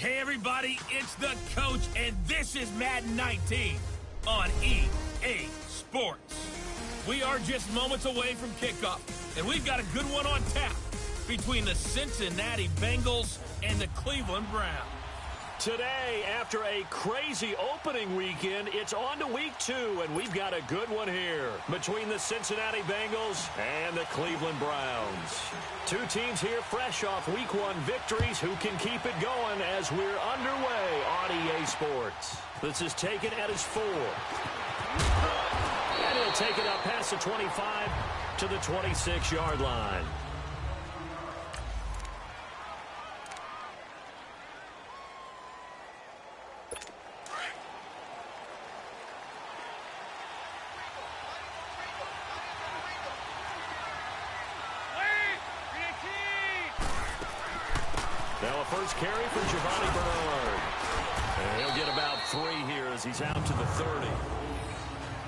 Hey everybody, it's the coach, and this is Madden 19 on EA Sports. We are just moments away from kickoff, and we've got a good one on tap between the Cincinnati Bengals and the Cleveland Browns. Today, after a crazy opening weekend, it's on to week 2, and we've got a good one here between the Cincinnati Bengals and the Cleveland Browns. Two teams here fresh off week 1 victories who can keep it going as we're underway on EA Sports. This is taken at his 4. And he'll take it up past the 25 to the 26-yard line. Now a first carry for Giovanni Bernard. And he'll get about 3 here as he's out to the 30.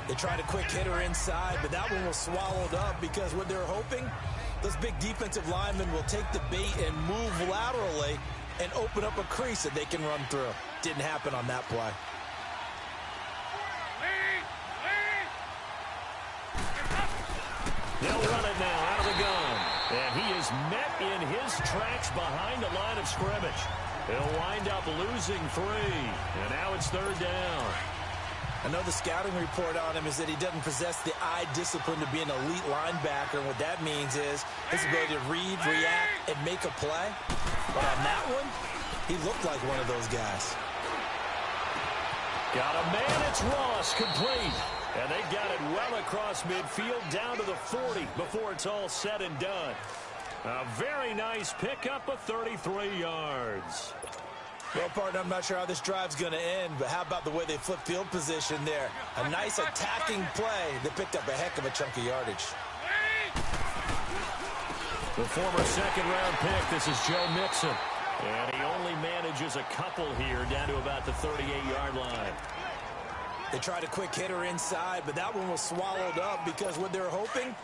They tried a quick hitter inside, but that one was swallowed up because what they were hoping, those big defensive linemen will take the bait and move laterally and open up a crease that they can run through. Didn't happen on that play. They'll run it now out of the gun. And he is met in his tracks behind the line of scrimmage. He'll wind up losing 3. And now it's 3rd down. I know the scouting report on him is that he doesn't possess the eye discipline to be an elite linebacker. And what that means is his ability to read, react, and make a play. But on that one, he looked like one of those guys. Got a man, it's Ross, complete. And they got it well across midfield down to the 40 before it's all said and done. A very nice pickup of 33 yards. Well, partner, I'm not sure how this drive's going to end, but how about the way they flip field position there? A nice attacking play. They picked up a heck of a chunk of yardage. The former second-round pick, this is Joe Mixon. And he only manages a couple here down to about the 38-yard line. They tried a quick hitter inside, but that one was swallowed up because what they're hoping,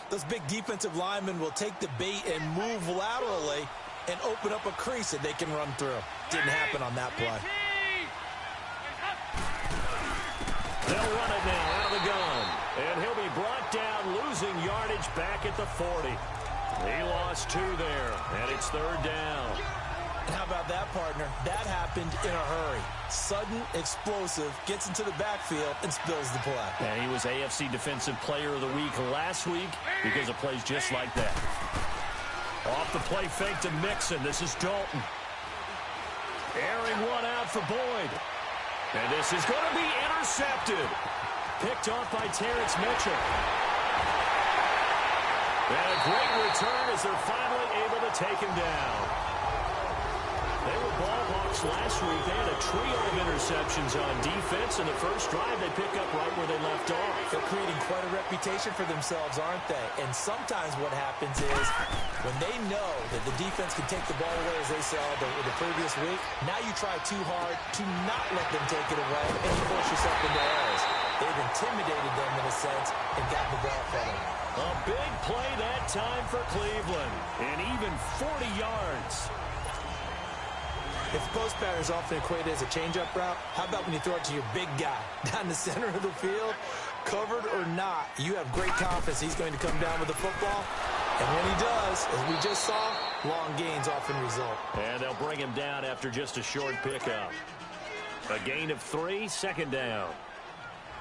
those big defensive linemen will take the bait and move laterally and open up a crease that they can run through. Didn't happen on that play. They'll run it now out of the gun. And he'll be brought down, losing yardage back at the 40. He lost 2 there, and it's 3rd down. And how about that, partner? That happened in a hurry. Sudden, explosive, gets into the backfield, and spills the play. And he was AFC Defensive Player of the Week last week because of plays just like that. Off the play fake to Mixon. This is Dalton. Airing one out for Boyd. And this is going to be intercepted. Picked off by Terrence Mitchell. And a great return as they're finally able to take him down. They were ball hawks last week. They had a trio of interceptions on defense. In the first drive, they pick up right where they left off. They're creating quite a reputation for themselves, aren't they? And sometimes what happens is when they know that the defense can take the ball away, as they saw the previous week, now you try too hard to not let them take it away and you force yourself into errors. They've intimidated them in a sense and gotten the ball from them. A big play that time for Cleveland. And even 40 yards. If the post pattern is often equated as a change-up route, how about when you throw it to your big guy down the center of the field? Covered or not, you have great confidence he's going to come down with the football. And when he does, as we just saw, long gains often result. And they'll bring him down after just a short pickup. A gain of 3, 2nd down.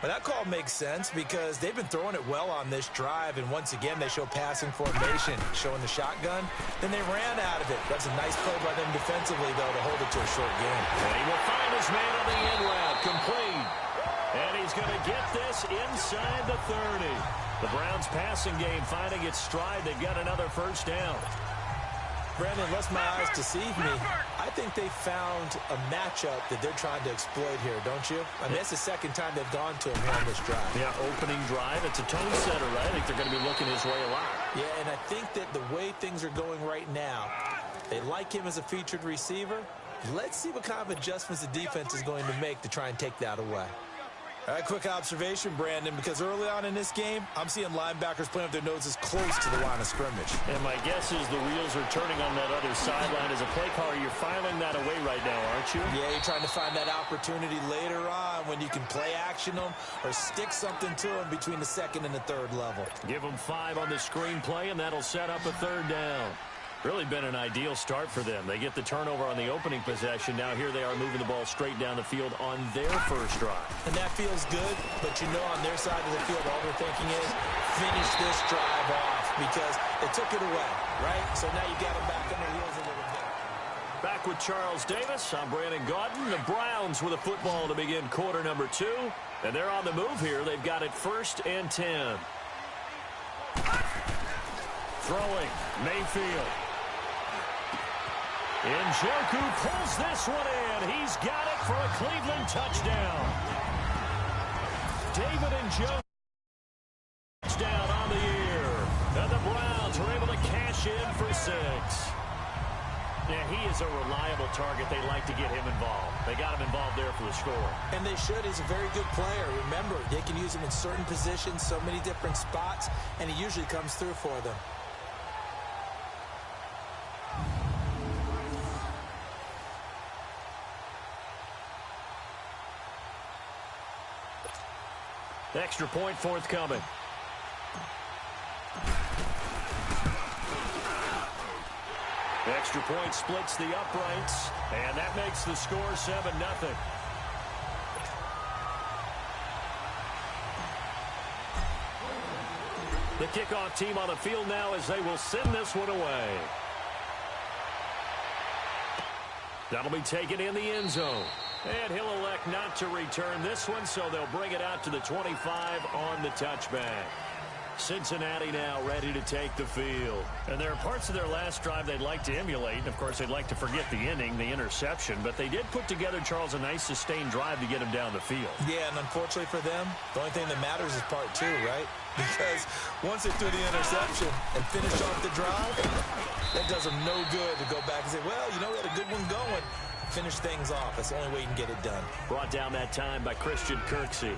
But that call makes sense because they've been throwing it well on this drive, and once again they show passing formation, showing the shotgun. Then they ran out of it. That's a nice play by them defensively, though, to hold it to a short game. And he will find his man on the end route, complete. And he's going to get this inside the 30. The Browns passing game finding its stride. They've got another first down. Brandon, unless my eyes deceive me, I think they found a matchup that they're trying to exploit here, don't you? I mean, that's the second time they've gone to him here on this drive. Yeah, opening drive. It's a tone setter, right? I think they're going to be looking his way a lot. Yeah, and I think that the way things are going right now, they like him as a featured receiver. Let's see what kind of adjustments the defense is going to make to try and take that away. All right, quick observation, Brandon, because early on in this game, I'm seeing linebackers playing with their noses close to the line of scrimmage. And my guess is the wheels are turning on that other sideline. As a play caller, you're filing that away right now, aren't you? Yeah, you're trying to find that opportunity later on when you can play action them or stick something to them between the second and the third level. Give them 5 on the screenplay, and that'll set up a third down. Really been an ideal start for them. They get the turnover on the opening possession. Now here they are moving the ball straight down the field on their first drive. And that feels good, but you know on their side of the field, all they're thinking is finish this drive off because they took it away, right? So now you got them back on their heels a little bit. Back with Charles Davis. I'm Brandon Gaudin. The Browns with a football to begin quarter number 2. And they're on the move here. They've got it 1st and 10. Throwing, Mayfield. Njoku pulls this one in. He's got it for a Cleveland touchdown. David Njoku touchdown on the year. And the Browns are able to cash in for 6. Yeah, he is a reliable target. They like to get him involved. They got him involved there for the score. And they should. He's a very good player. Remember, they can use him in certain positions, so many different spots, and he usually comes through for them. Extra point forthcoming. Extra point splits the uprights, and that makes the score 7-0. The kickoff team on the field now as they will send this one away. That'll be taken in the end zone. And he'll elect not to return this one, so they'll bring it out to the 25 on the touchback. Cincinnati now ready to take the field. And there are parts of their last drive they'd like to emulate. And, of course, they'd like to forget the inning, the interception. But they did put together, Charles, a nice sustained drive to get him down the field. Yeah, and unfortunately for them, the only thing that matters is part 2, right? Because once they threw the interception and finished off the drive, that does them no good to go back and say, well, you know, we had a good one going. Finish things off. That's the only way you can get it done. Brought down that time by Christian Kirksey.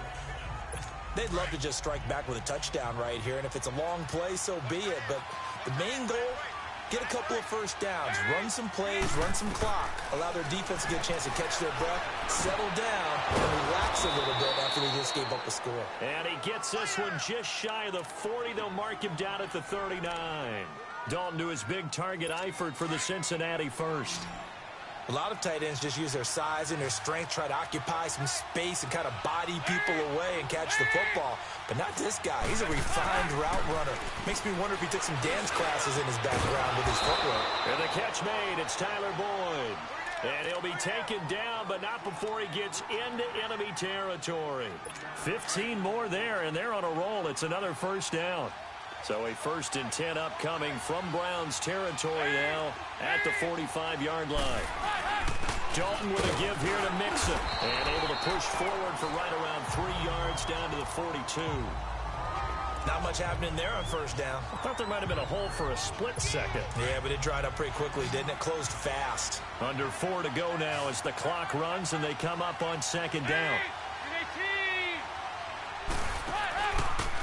They'd love to just strike back with a touchdown right here, and if it's a long play, so be it. But the main goal, get a couple of first downs, run some plays, run some clock, allow their defense to get a chance to catch their breath, settle down, and relax a little bit after they just gave up a score. And he gets this one just shy of the 40. They'll mark him down at the 39. Dalton to his big target, Eifert for the Cincinnati first. A lot of tight ends just use their size and their strength, try to occupy some space and kind of body people away and catch the football. But not this guy. He's a refined route runner. Makes me wonder if he took some dance classes in his background with his footwork. And the catch made. It's Tyler Boyd. And he'll be taken down, but not before he gets into enemy territory. 15 more there, and they're on a roll. It's another first down. So a 1st and 10 upcoming from Browns territory now at the 45-yard line. Dalton with a give here to Mixon. And able to push forward for right around 3 yards down to the 42. Not much happening there on first down. I thought there might have been a hole for a split second. Yeah, but it dried up pretty quickly, didn't it? Closed fast. Under 4 to go now as the clock runs and they come up on 2nd down.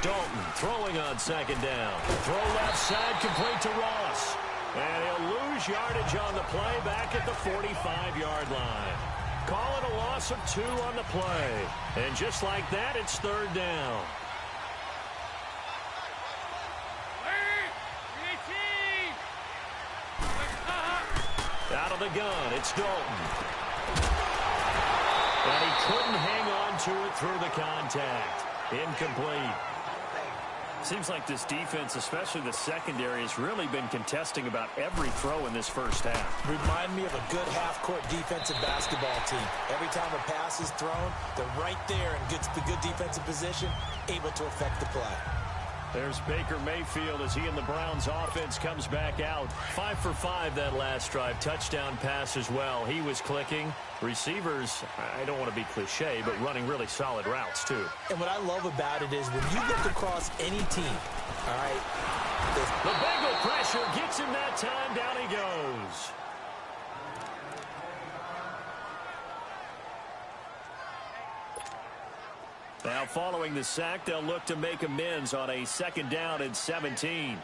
Dalton throwing on 2nd down. Throw left side complete to Ross. And he'll lose yardage on the play back at the 45-yard line. Call it a loss of 2 on the play. And just like that, it's 3rd down. Out of the gun, it's Dalton. And he couldn't hang on to it through the contact. Incomplete. Seems like this defense, especially the secondary, has really been contesting about every throw in this first half. Remind me of a good half-court defensive basketball team. Every time a pass is thrown, they're right there in good defensive position, able to affect the play. There's Baker Mayfield as he and the Browns offense comes back out. 5 for 5 that last drive. Touchdown pass as well. He was clicking. Receivers, I don't want to be cliche, but running really solid routes too. And what I love about it is when you look across any team, all right? The Bengal pressure gets him that time. Down he goes. Now, following the sack, they'll look to make amends on a 2nd down and 17.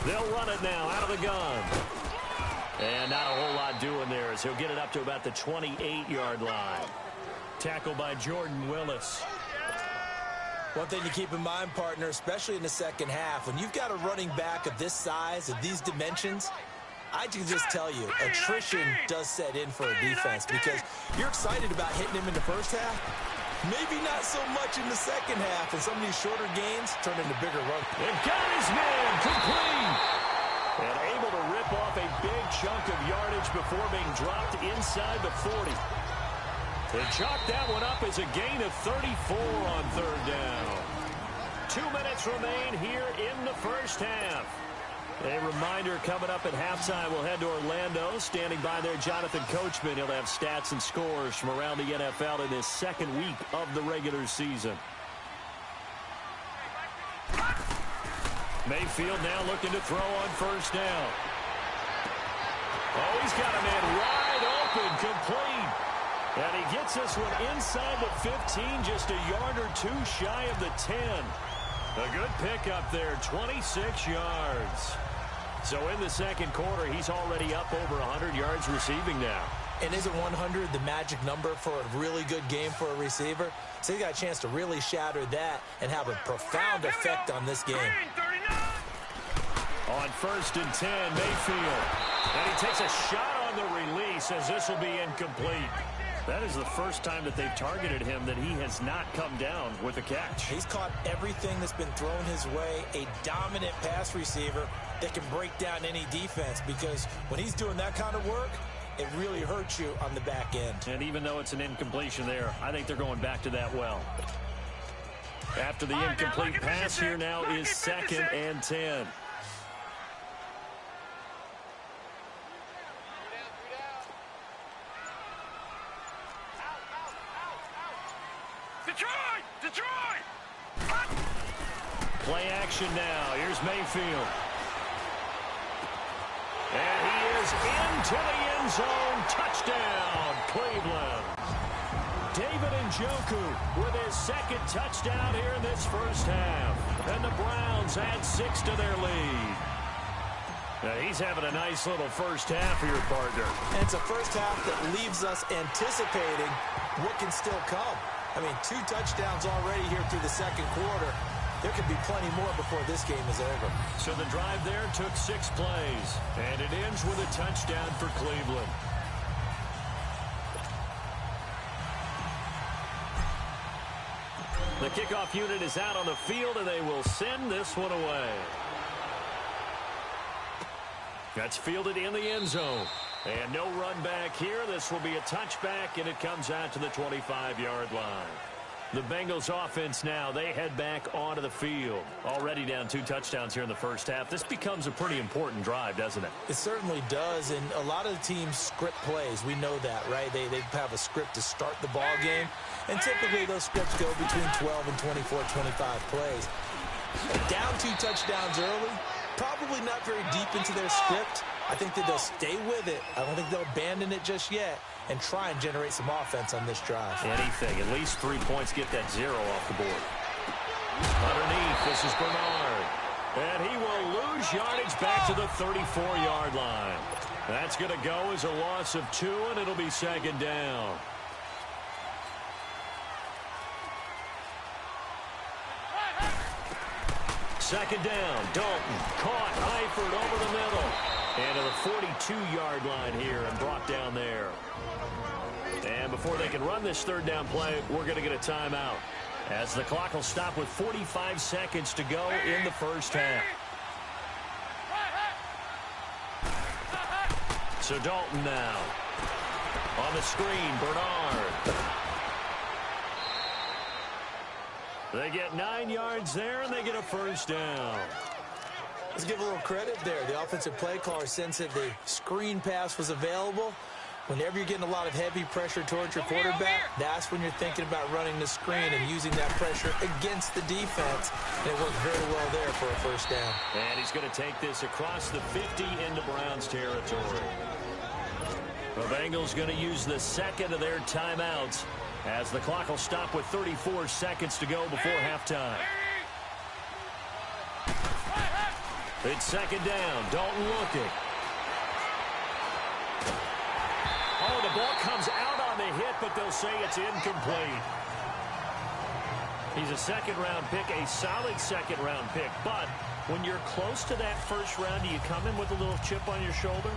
They'll run it now out of the gun. And not a whole lot doing there as he'll get it up to about the 28-yard line. Tackled by Jordan Willis. One thing to keep in mind, partner, especially in the second half, when you've got a running back of this size, of these dimensions, I can just tell you, attrition does set in for a defense because you're excited about hitting him in the first half. Maybe not so much in the second half, and some of these shorter gains turn into bigger runs. And got his man complete. And able to rip off a big chunk of yardage before being dropped inside the 40. They chalk that one up as a gain of 34 on 3rd down. 2 minutes remain here in the first half. A reminder coming up at halftime, we'll head to Orlando. Standing by there, Jonathan Coachman. He'll have stats and scores from around the NFL in this 2nd week of the regular season. Mayfield now looking to throw on 1st down. Oh, he's got a man wide open, complete. And he gets this one inside the 15, just a yard or 2 shy of the 10. A good pickup there, 26 yards. So in the 2nd quarter, he's already up over 100 yards receiving now. And isn't 100 the magic number for a really good game for a receiver? So he got a chance to really shatter that and have a profound effect on this game. On 1st and 10, Mayfield. And he takes a shot on the release as this will be incomplete. That is the first time that they've targeted him that he has not come down with a catch. He's caught everything that's been thrown his way, a dominant pass receiver that can break down any defense, because when he's doing that kind of work, it really hurts you on the back end. And even though it's an incompletion there, I think they're going back to that well. After the incomplete pass, here now is 2nd and 10. Play action now. Here's Mayfield. And he is into the end zone. Touchdown, Cleveland. David Njoku with his 2nd touchdown here in this first half. And the Browns add 6 to their lead. Now he's having a nice little first half here, partner. And it's a first half that leaves us anticipating what can still come. I mean, 2 touchdowns already here through the 2nd quarter. There could be plenty more before this game is over. So the drive there took 6 plays, and it ends with a touchdown for Cleveland. The kickoff unit is out on the field, and they will send this one away. That's fielded in the end zone. And no run back here. This will be a touchback, and it comes out to the 25-yard line. The Bengals offense now, they head back onto the field. Already down 2 touchdowns here in the first half. This becomes a pretty important drive, doesn't it? It certainly does, and a lot of the teams script plays. We know that, right? They have a script to start the ball game, and typically those scripts go between 12 and 24, 25 plays. Down 2 touchdowns early, probably not very deep into their script. I think that they'll stay with it. I don't think they'll abandon it just yet and try and generate some offense on this drive. Anything. At least 3 points. Get that 0 off the board. Underneath, this is Bernard. And he will lose yardage back to the 34-yard line. That's going to go as a loss of 2, and it'll be 2nd down. Second down, Dalton caught Eifert over the middle. And to the 42-yard line here and brought down there. And before they can run this 3rd down play, we're going to get a timeout, as the clock will stop with 45 seconds to go in the first half. So Dalton now. On the screen, Bernard. They get 9 yards there, and they get a first down. Let's give a little credit there. The offensive play caller sensed that the screen pass was available. Whenever you're getting a lot of heavy pressure towards your quarterback, that's when you're thinking about running the screen and using that pressure against the defense. And it worked very well there for a first down. And he's going to take this across the 50 into Browns territory. The Bengals going to use the second of their timeouts as the clock will stop with 34 seconds to go before halftime. It's second down. Dalton looking. Oh, the ball comes out on the hit, but they'll say it's incomplete. He's a second-round pick, a solid second-round pick. But when you're close to that first round, do you come in with a little chip on your shoulder?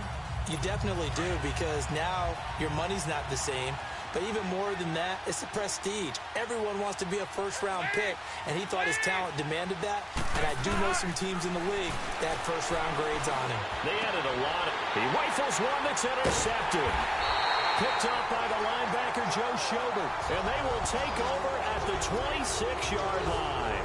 You definitely do, because now your money's not the same. But even more than that, it's the prestige. Everyone wants to be a first-round pick, and he thought his talent demanded that. And I do know some teams in the league that have first-round grades on him. They added a lot. He rifles one that's intercepted. Picked up by the linebacker, Joe Schobert. And they will take over at the 26-yard line.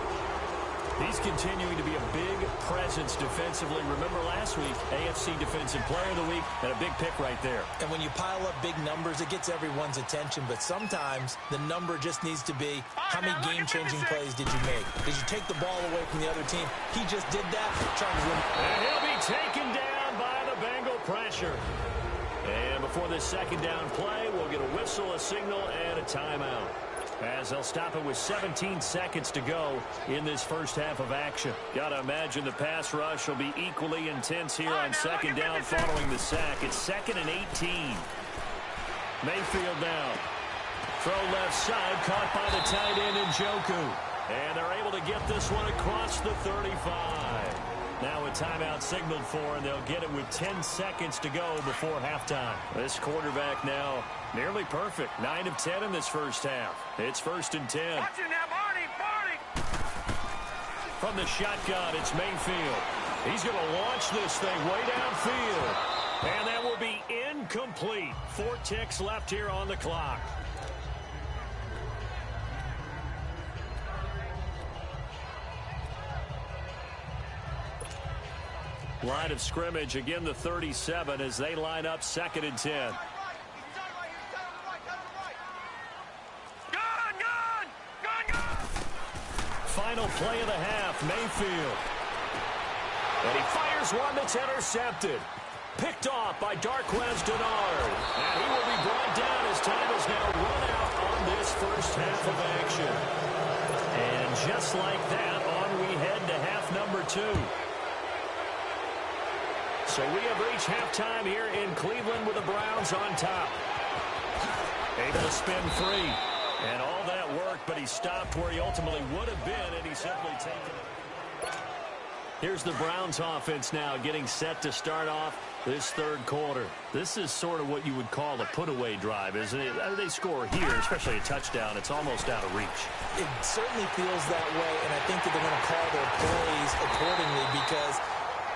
He's continuing to be a big presence defensively. Remember last week, AFC Defensive Player of the Week, and a big pick right there. And when you pile up big numbers, it gets everyone's attention. But sometimes the number just needs to be, how many game-changing plays did you make? Did you take the ball away from the other team? He just did that. Chargers win. And he'll be taken down by the Bengal pressure. And before this second down play, we'll get a whistle, a signal, and a timeout, as they'll stop it with 17 seconds to go in this first half of action. Got to imagine the pass rush will be equally intense here on second down following the sack. It's second and 18. Mayfield now. Throw left side, caught by the tight end Njoku. And they're able to get this one across the 35. Now a timeout signaled for, and they'll get it with 10 seconds to go before halftime. This quarterback now nearly perfect. 9 of 10 in this first half. It's first and 10. Watch it now, Barney! From the shotgun, it's Mayfield. He's going to launch this thing way downfield. And that will be incomplete. 4 ticks left here on the clock. Line of scrimmage, again the 37 as they line up second and 10. Final play of the half, Mayfield. And he fires one that's intercepted. Picked off by Darquez Denard. And he will be brought down as time is now run out on this first half of action. And just like that, on we head to half number 2. So we have reached halftime here in Cleveland with the Browns on top. Able to spin free. And all that worked, but he stopped where he ultimately would have been, and he simply taken it. Here's the Browns offense now getting set to start off this third quarter. This is sort of what you would call a put-away drive, isn't it? They score here, especially a touchdown. It's almost out of reach. It certainly feels that way, and I think that they're going to call their plays accordingly, because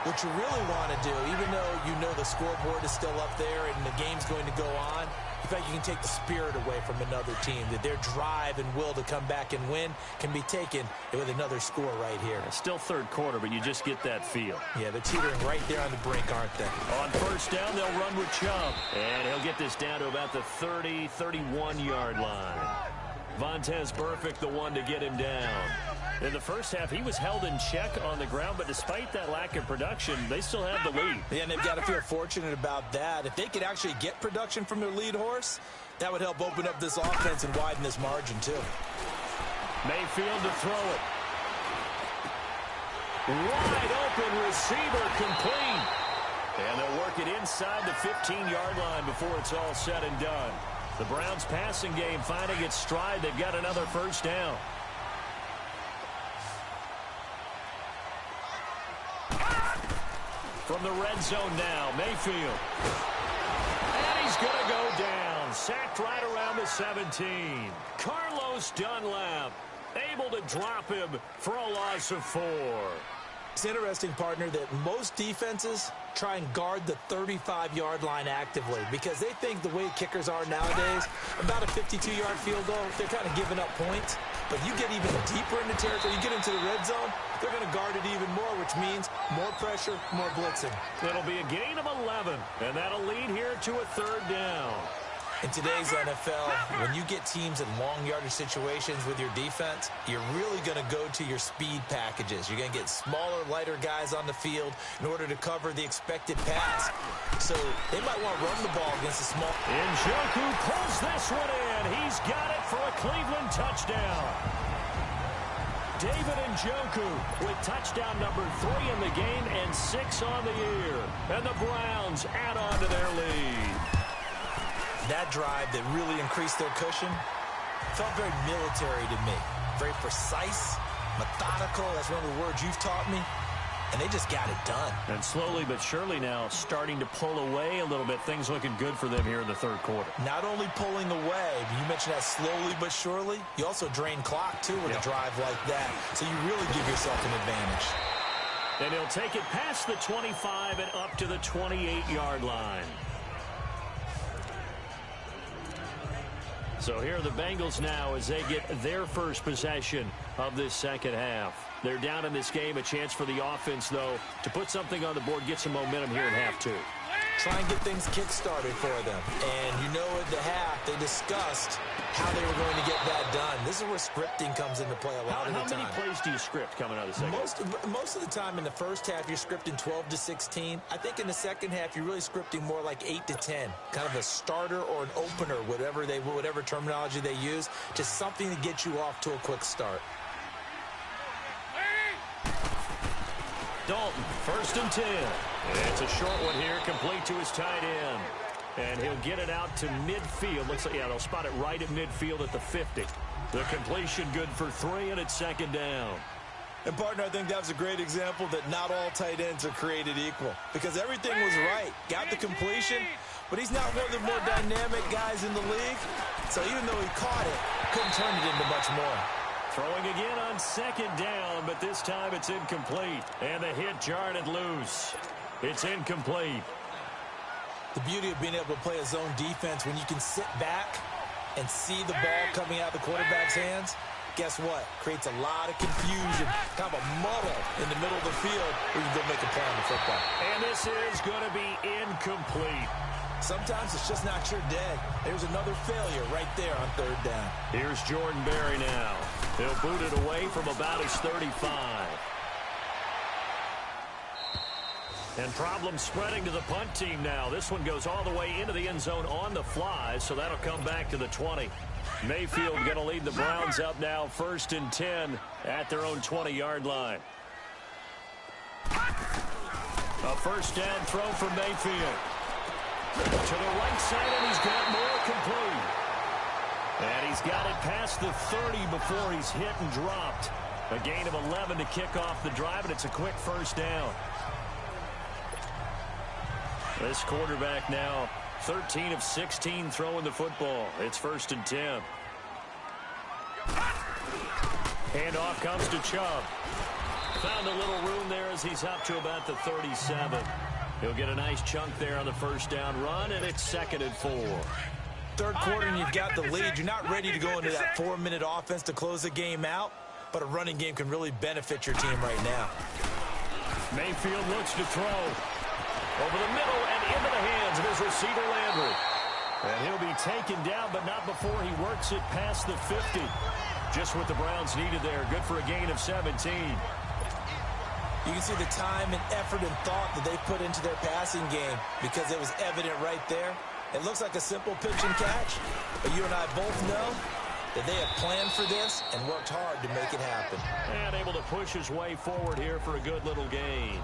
what you really want to do, even though you know the scoreboard is still up there and the game's going to go on, in fact, you can take the spirit away from another team, that their drive and will to come back and win can be taken with another score right here. Still third quarter, but you just get that feel. Yeah, they're teetering right there on the brink, aren't they? On first down, they'll run with Chubb. And he'll get this down to about the 30, 31-yard line. Vontez Burfict, the one to get him down. In the first half, he was held in check on the ground, but despite that lack of production, they still have the lead. Yeah, and they've got to feel fortunate about that. If they could actually get production from their lead horse, that would help open up this offense and widen this margin, too. Mayfield to throw it. Wide open receiver, complete. And they'll work it inside the 15-yard line before it's all said and done. The Browns' passing game finding its stride. They've got another first down. From the red zone now, Mayfield. And he's going to go down. Sacked right around the 17. Carlos Dunlap able to drop him for a loss of 4. It's interesting, partner, that most defenses try and guard the 35-yard line actively because they think the way kickers are nowadays, about a 52-yard field goal, they're kind of giving up points. But you get even deeper into territory, you get into the red zone, they're going to guard it even more, which means more pressure, more blitzing. It'll be a gain of 11, and that'll lead here to a third down. In today's NFL, when you get teams in long yardage situations with your defense, you're really going to go to your speed packages. You're going to get smaller, lighter guys on the field in order to cover the expected pass. So they might want to run the ball against a small... Njoku pulls this one in. He's got it for a Cleveland touchdown. David Njoku with touchdown number 3 in the game and 6 on the year. And the Browns add on to their lead. That drive that really increased their cushion felt very military to me. Very precise, methodical. That's one of the words you've taught me. And they just got it done. And slowly but surely now starting to pull away a little bit. Things looking good for them here in the third quarter. Not only pulling away, you mentioned that slowly but surely. You also drain clock, too, with a drive like that. So you really give yourself an advantage. And he'll take it past the 25 and up to the 28-yard line. So here are the Bengals now as they get their first possession of this second half. They're down in this game. A chance for the offense, though, to put something on the board, get some momentum here in half 2. Try and get things kick-started for them. And you know at the half, they discussed how they were going to get that done. This is where scripting comes into play a lot of the time. How many plays do you script coming out of the second half? Most of the time in the first half, you're scripting 12 to 16. I think in the second half, you're really scripting more like 8 to 10. Kind of a starter or an opener, whatever terminology they use. Just something to get you off to a quick start. Dalton, 1st and 10. It's a short one here, complete to his tight end. And he'll get it out to midfield. Looks like, they'll spot it right at midfield at the 50. The completion good for 3, and it's 2nd down. And, partner, I think that was a great example that not all tight ends are created equal. Because everything was right. Got the completion, but he's not one of the more dynamic guys in the league. So even though he caught it, couldn't turn it into much more. Throwing again on 2nd down, but this time it's incomplete. And the hit jarred it loose. It's incomplete. The beauty of being able to play a zone defense when you can sit back and see the ball coming out of the quarterback's hands, guess what? Creates a lot of confusion, kind of a muddle in the middle of the field where you can go make a play on the football. And this is going to be incomplete. Sometimes it's just not your day. There's another failure right there on 3rd down. Here's Jordan Berry now. He'll boot it away from about his 35. And problem spreading to the punt team now. This one goes all the way into the end zone on the fly, so that'll come back to the 20. Mayfield going to lead the Browns up now, 1st and 10 at their own 20-yard line. A 1st down throw for Mayfield. To the right side, and he's got more complete. And he's got it past the 30 before he's hit and dropped. A gain of 11 to kick off the drive, and it's a quick 1st down. This quarterback now 13 of 16 throwing the football. It's 1st and 10. Handoff comes to Chubb. Found a little room there as he's up to about the 37. He'll get a nice chunk there on the 1st down run, and it's 2nd and 4. 3rd quarter, and you've got the lead. You're not ready to go into that 4-minute offense to close the game out, but a running game can really benefit your team right now. Mayfield looks to throw. Over the middle and into the hands of his receiver, Landry. And he'll be taken down, but not before he works it past the 50. Just what the Browns needed there. Good for a gain of 17. You can see the time and effort and thought that they put into their passing game because it was evident right there. It looks like a simple pitch and catch, but you and I both know that they have planned for this and worked hard to make it happen. And able to push his way forward here for a good little gain.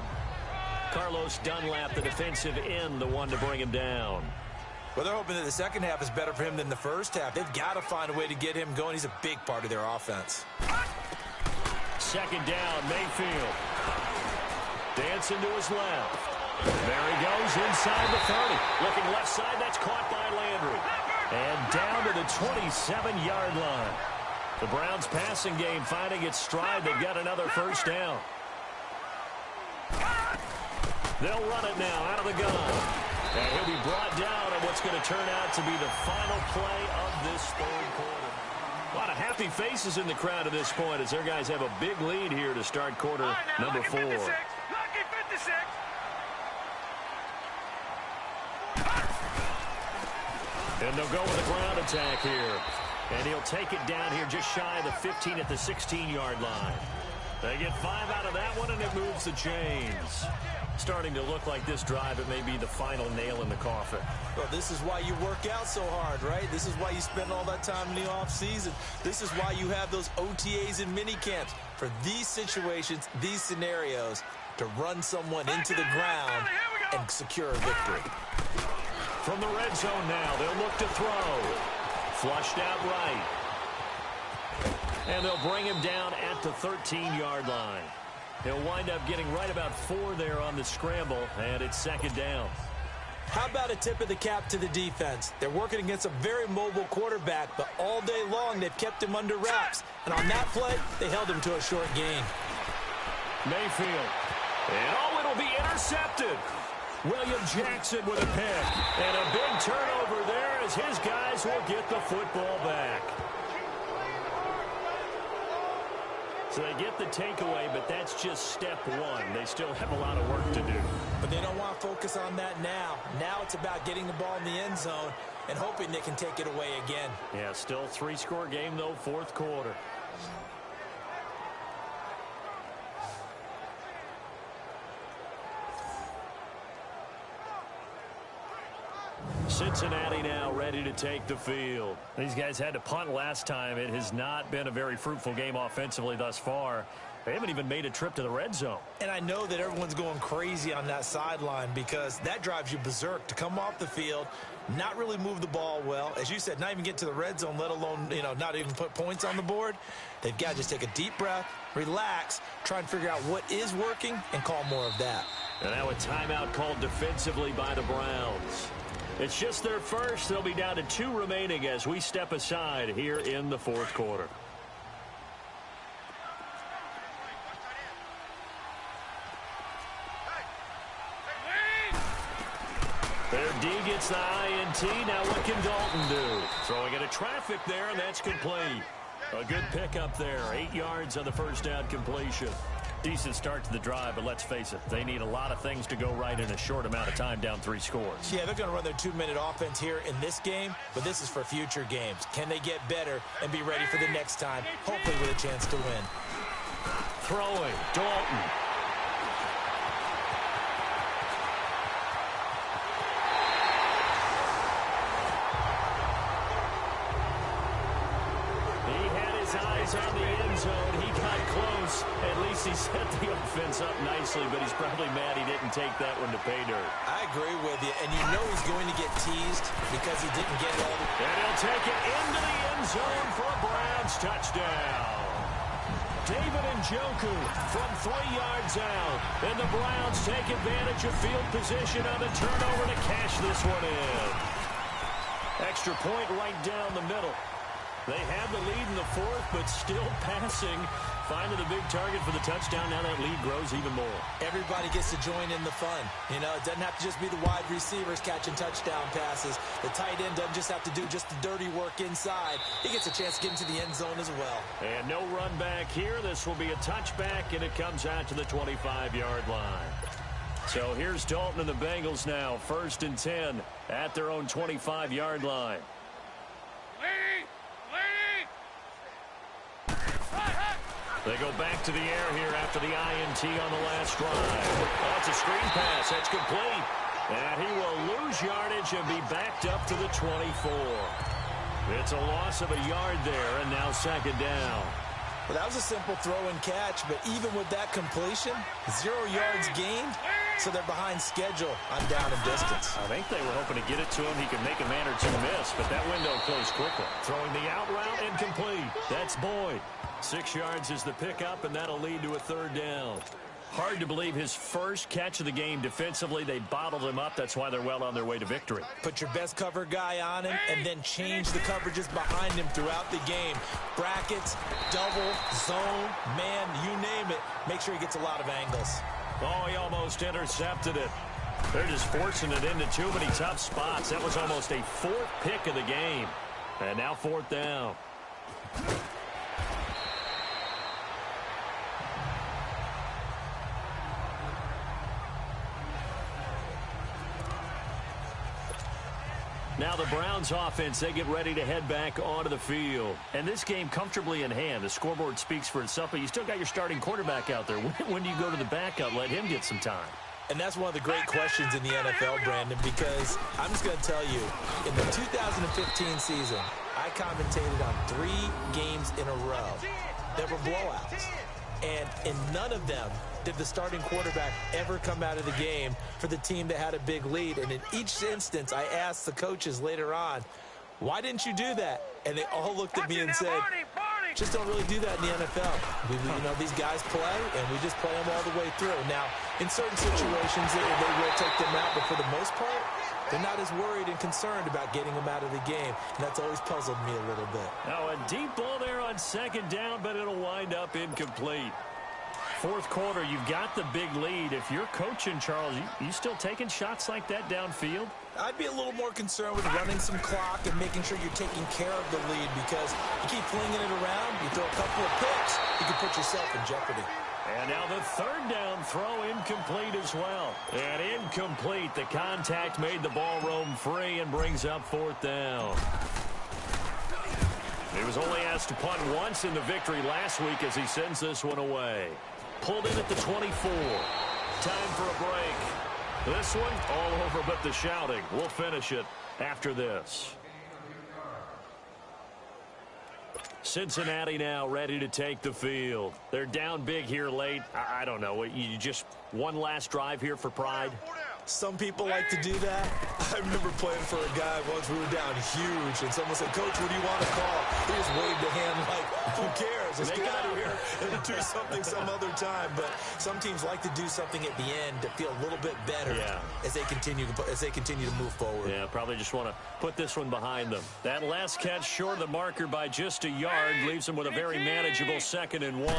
Carlos Dunlap, the defensive end, the one to bring him down. Well, they're hoping that the second half is better for him than the first half. They've got to find a way to get him going. He's a big part of their offense. 2nd down, Mayfield. Dancing to his left. There he goes inside the 30. Looking left side, that's caught by Landry. And down to the 27-yard line. The Browns passing game finding its stride. They've got another 1st down. They'll run it now out of the gun. And he'll be brought down on what's going to turn out to be the final play of this 3rd quarter. A lot of happy faces in the crowd at this point as their guys have a big lead here to start quarter number 4. Lucky 56. And they'll go with a ground attack here. And he'll take it down here just shy of the 15 at the 16-yard line. They get 5 out of that one, and it moves the chains. Starting to look like this drive, it may be the final nail in the coffin. Well, this is why you work out so hard, right? This is why you spend all that time in the offseason. This is why you have those OTAs and mini camps. For these situations, these scenarios, to run someone into the ground and secure a victory. From the red zone now, they'll look to throw. Flushed out right. And they'll bring him down at the 13-yard line. He'll wind up getting right about 4 there on the scramble, and it's second down. How about a tip of the cap to the defense? They're working against a very mobile quarterback, but all day long they've kept him under wraps. And on that play, they held him to a short gain. Mayfield. And oh, it'll be intercepted. William Jackson with a pick. And a big turnover there as his guys will get the football back. So they get the takeaway, but that's just step 1. They still have a lot of work to do. But they don't want to focus on that now. Now it's about getting the ball in the end zone and hoping they can take it away again. Yeah, still 3-score game, though, fourth quarter. Cincinnati now ready to take the field. These guys had to punt last time. It has not been a very fruitful game offensively thus far. They haven't even made a trip to the red zone. And I know that everyone's going crazy on that sideline because that drives you berserk to come off the field, not really move the ball well. As you said, not even get to the red zone, let alone, not even put points on the board. They've got to just take a deep breath, relax, try and figure out what is working, and call more of that. And now a timeout called defensively by the Browns. It's just their first. They'll be down to 2 remaining as we step aside here in the fourth quarter. Their D gets the INT. Now what can Dalton do? Throwing into traffic there, and that's complete. A good pickup there. 8 yards on the first down completion. Decent start to the drive, but let's face it, they need a lot of things to go right in a short amount of time down 3 scores. Yeah, they're going to run their 2-minute offense here in this game, but this is for future games. Can they get better and be ready for the next time, hopefully with a chance to win? Throwing, Dalton. He had his eyes on the end zone. He got close. At least he set the offense up nicely, but he's probably mad he didn't take that one to pay dirt. I agree with you, and you know he's going to get teased because he didn't get it all. And he'll take it into the end zone for a Browns touchdown. David Njoku from 3 yards out. And the Browns take advantage of field position on the turnover to cash this one in. Extra point right down the middle. They have the lead in the fourth, but still passing. Finding the big target for the touchdown. Now that lead grows even more. Everybody gets to join in the fun. It doesn't have to just be the wide receivers catching touchdown passes. The tight end doesn't just have to do just the dirty work inside. He gets a chance to get into the end zone as well. And no run back here. This will be a touchback, and it comes out to the 25-yard line. So here's Dalton and the Bengals now. 1st and 10 at their own 25-yard line. They go back to the air here after the INT on the last drive. Oh, it's a screen pass. That's complete. And he will lose yardage and be backed up to the 24. It's a loss of a yard there, and now second down. Well, that was a simple throw and catch, but even with that completion, 0 yards gained, so they're behind schedule on down and distance. I think they were hoping to get it to him. He could make a man or two miss, but that window closed quickly. Throwing the out route incomplete. That's Boyd. 6 yards is the pickup, and that'll lead to a 3rd down. Hard to believe his first catch of the game defensively. They bottled him up. That's why they're well on their way to victory. Put your best cover guy on him and then change the coverages behind him throughout the game. Brackets, double, zone, man, you name it. Make sure he gets a lot of angles. Oh, he almost intercepted it. They're just forcing it into too many tough spots. That was almost a 4th pick of the game. And now 4th down. Now the Browns offense, they get ready to head back onto the field. And this game comfortably in hand. The scoreboard speaks for itself, but you still got your starting quarterback out there. When do you go to the backup? Let him get some time. And that's one of the great questions in the NFL, Brandon, because I'm just going to tell you, in the 2015 season, I commentated on 3 games in a row that were blowouts. And in none of them did the starting quarterback ever come out of the game for the team that had a big lead. And in each instance, I asked the coaches later on, why didn't you do that? And they all looked at me and said, just don't really do that in the NFL. These guys play, and we just play them all the way through. Now, in certain situations, they will take them out, but for the most part, they're not as worried and concerned about getting them out of the game, and that's always puzzled me a little bit. Now, a deep ball there on second down, but it'll wind up incomplete. Fourth quarter, you've got the big lead. If you're coaching, Charles, you still taking shots like that downfield? I'd be a little more concerned with running some clock and making sure you're taking care of the lead, because you keep flinging it around, you throw a couple of picks, you can put yourself in jeopardy. And now the third down throw incomplete as well. And incomplete. The contact made the ball roam free and brings up fourth down. He was only asked to punt once in the victory last week as he sends this one away. Pulled in at the 24. Time for a break. This one all over but the shouting. We'll finish it after this. Cincinnati now ready to take the field. They're down big here late. I don't know. You just one last drive here for pride? Some people like to do that. I remember playing for a guy once. We were down huge, and someone said, Coach, what do you want to call? He just waved a hand like, who cares? Let's get out of here and do something some other time. But some teams like to do something at the end to feel a little bit better as they continue to move forward. Yeah, probably just want to put this one behind them. That last catch short of the marker by just a yard leaves them with a very manageable 2nd and 1.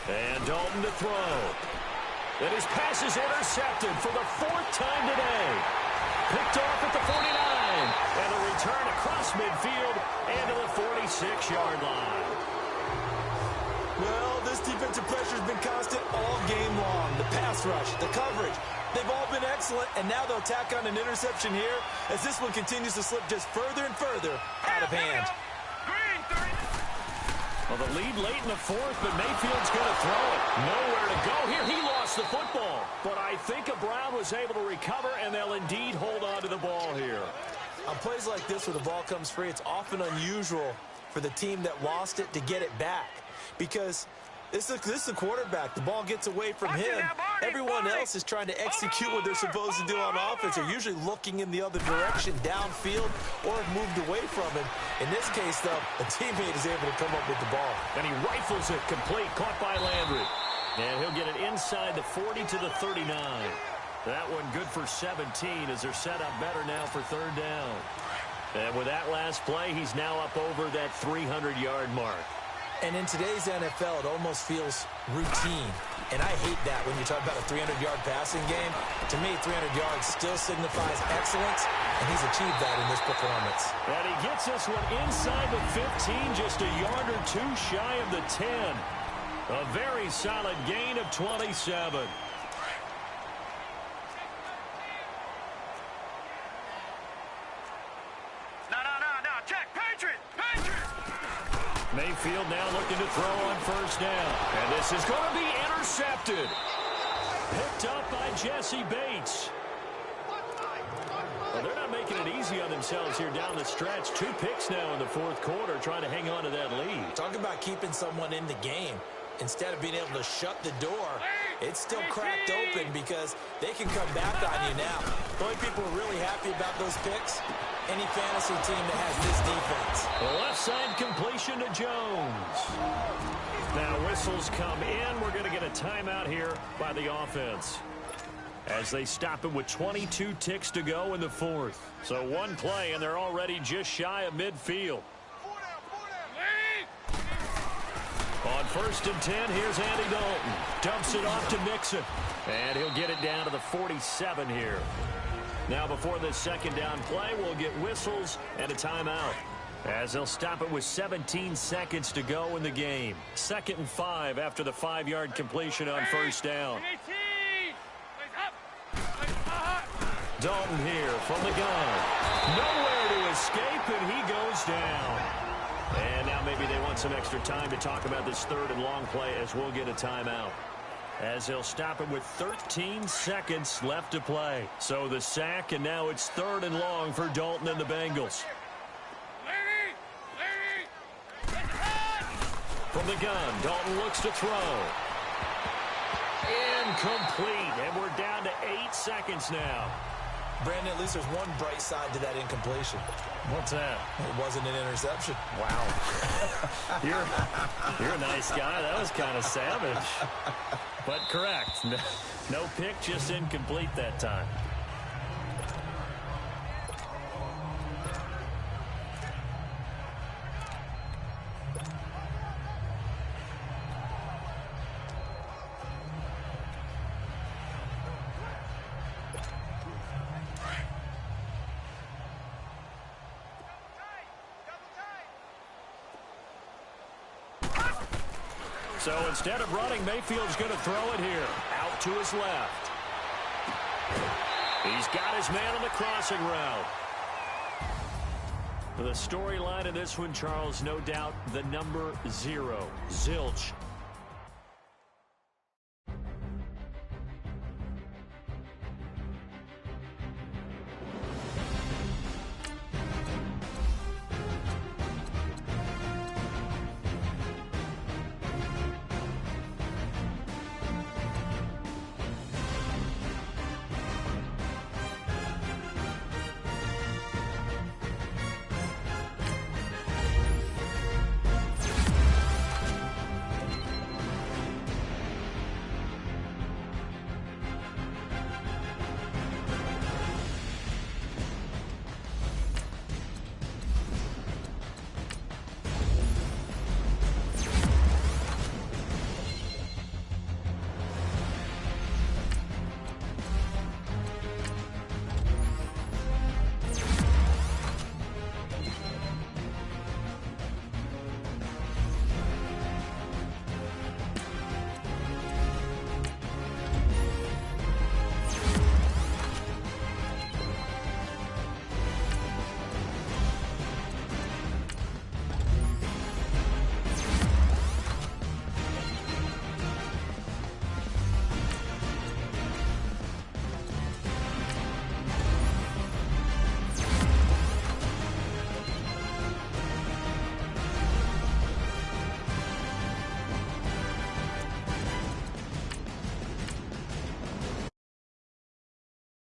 And Dalton to throw. And his pass is intercepted for the 4th time today. Picked off at the 49. And a return across midfield and to the 46-yard line. Well, this defensive pressure has been constant all game long. The pass rush, the coverage, they've all been excellent. And now they'll tack on an interception here as this one continues to slip just further and further out of hand. Well, the lead late in the 4th, but Mayfield's going to throw it. Nowhere to go here. He lost the football. But I think Brown was able to recover, and they'll indeed hold on to the ball here. On plays like this where the ball comes free, it's often unusual for the team that lost it to get it back. Because this is a quarterback. The ball gets away from him. Everyone else is trying to execute what they're supposed to do on offense. They're usually looking in the other direction, downfield, or have moved away from him. In this case, though, a teammate is able to come up with the ball. And he rifles it complete, caught by Landry. And he'll get it inside the 40 to the 39. That one good for 17 as they're set up better now for 3rd down. And with that last play, he's now up over that 300-yard mark. And in today's NFL, it almost feels routine. And I hate that when you talk about a 300-yard passing game. To me, 300 yards still signifies excellence, and he's achieved that in this performance. And he gets this one inside the 15, just a yard or two shy of the 10. A very solid gain of 27. Mayfield now looking to throw on 1st down. And this is going to be intercepted. Picked up by Jesse Bates. Well, they're not making it easy on themselves here down the stretch. 2 picks now in the 4th quarter trying to hang on to that lead. Talk about keeping someone in the game. Instead of being able to shut the door, it's still cracked open because they can come back on you now. The only people who are really happy about those picks, any fantasy team that has this defense. The left side completion to Jones. Now whistles come in. We're going to get a timeout here by the offense as they stop it with 22 ticks to go in the 4th. So one play, and they're already just shy of midfield. On 1st and 10, here's Andy Dalton. Dumps it off to Mixon. And he'll get it down to the 47 here. Now, before this 2nd down play, we'll get whistles and a timeout. As they'll stop it with 17 seconds to go in the game. 2nd and 5 after the 5-yard completion on first down. Dalton here from the gun. Nowhere to escape, and he goes down. And now maybe they want some extra time to talk about this 3rd and long play as we'll get a timeout. As they'll stop it with 13 seconds left to play. So the sack, and now it's 3rd and long for Dalton and the Bengals. From the gun, Dalton looks to throw. Incomplete, and we're down to 8 seconds now. Brandon, at least there's one bright side to that incompletion. What's that? It wasn't an interception. Wow. You're a nice guy. That was kind of savage. But correct. No pick, just incomplete that time. So instead of running, Mayfield's going to throw it here. Out to his left. He's got his man on the crossing route. The storyline of this one, Charles, no doubt the number 0, Zilch.